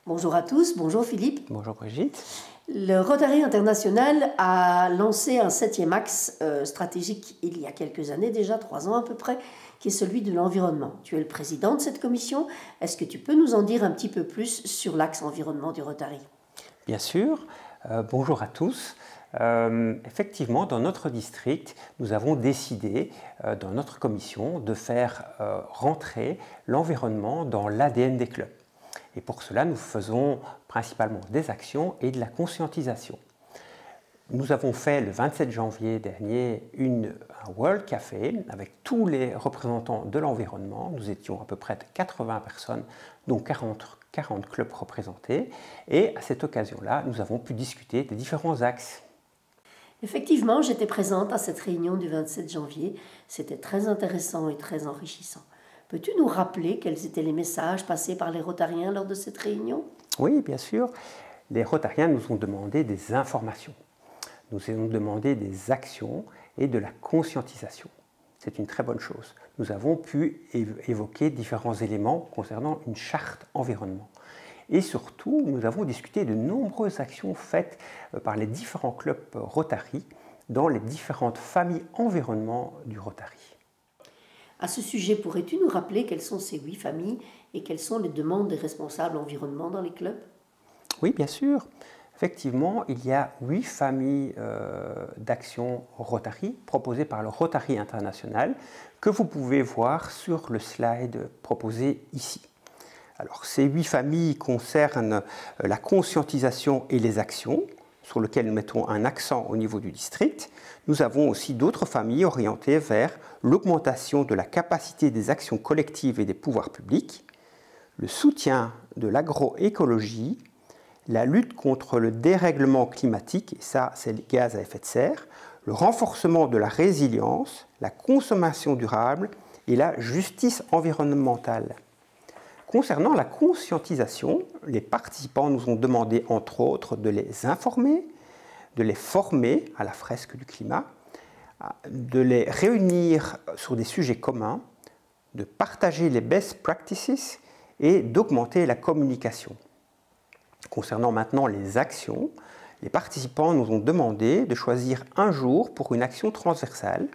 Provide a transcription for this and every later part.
Bonjour à tous, bonjour Philippe. Bonjour Brigitte. Le Rotary International a lancé un 7e axe stratégique il y a quelques années déjà, 3 ans à peu près, qui est celui de l'environnement. Tu es le président de cette commission. Est-ce que tu peux nous en dire un petit peu plus sur l'axe environnement du Rotary? Bien sûr. Bonjour à tous. Effectivement, dans notre district, nous avons décidé, dans notre commission, de faire rentrer l'environnement dans l'ADN des clubs. Et pour cela, nous faisons principalement des actions et de la conscientisation. Nous avons fait le 27 janvier dernier un World Café avec tous les représentants de l'environnement. Nous étions à peu près de 80 personnes, dont 40 clubs représentés. Et à cette occasion-là, nous avons pu discuter des différents axes. Effectivement, j'étais présente à cette réunion du 27 janvier. C'était très intéressant et très enrichissant. Peux-tu nous rappeler quels étaient les messages passés par les Rotariens lors de cette réunion? Oui, bien sûr. Les Rotariens nous ont demandé des informations. Nous avons demandé des actions et de la conscientisation. C'est une très bonne chose. Nous avons pu évoquer différents éléments concernant une charte environnement. Et surtout, nous avons discuté de nombreuses actions faites par les différents clubs Rotary dans les différentes familles environnement du Rotary. À ce sujet, pourrais-tu nous rappeler quelles sont ces 8 familles et quelles sont les demandes des responsables environnement dans les clubs? Oui, bien sûr. Effectivement, il y a 8 familles d'actions Rotary proposées par le Rotary International que vous pouvez voir sur le slide proposé ici. Alors, ces 8 familles concernent la conscientisation et les actions, sur lesquelles nous mettons un accent au niveau du district. Nous avons aussi d'autres familles orientées vers l'augmentation de la capacité des actions collectives et des pouvoirs publics, le soutien de l'agroécologie, la lutte contre le dérèglement climatique, et ça c'est les gaz à effet de serre, le renforcement de la résilience, la consommation durable et la justice environnementale. Concernant la conscientisation, les participants nous ont demandé entre autres de les informer, de les former à la fresque du climat, de les réunir sur des sujets communs, de partager les best practices et d'augmenter la communication. Concernant maintenant les actions, les participants nous ont demandé de choisir un jour pour une action transversale,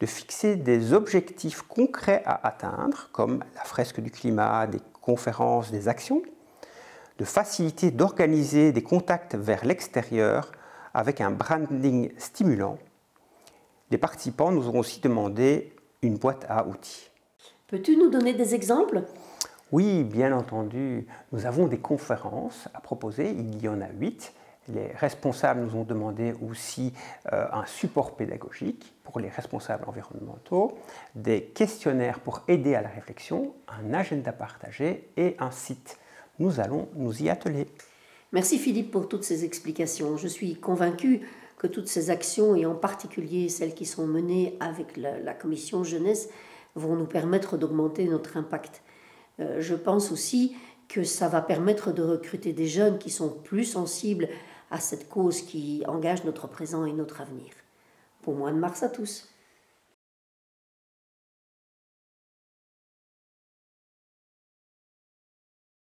de fixer des objectifs concrets à atteindre, comme la fresque du climat, des conférences, des actions, de faciliter d'organiser des contacts vers l'extérieur avec un branding stimulant. Les participants nous ont aussi demandé une boîte à outils. Peux-tu nous donner des exemples? Oui, bien entendu. Nous avons des conférences à proposer, il y en a 8. Les responsables nous ont demandé aussi un support pédagogique pour les responsables environnementaux, des questionnaires pour aider à la réflexion, un agenda partagé et un site. Nous allons nous y atteler. Merci Philippe pour toutes ces explications. Je suis convaincue que toutes ces actions, et en particulier celles qui sont menées avec la commission jeunesse, vont nous permettre d'augmenter notre impact. Je pense aussi que ça va permettre de recruter des jeunes qui sont plus sensibles à cette cause qui engage notre présent et notre avenir. Bon mois de mars à tous.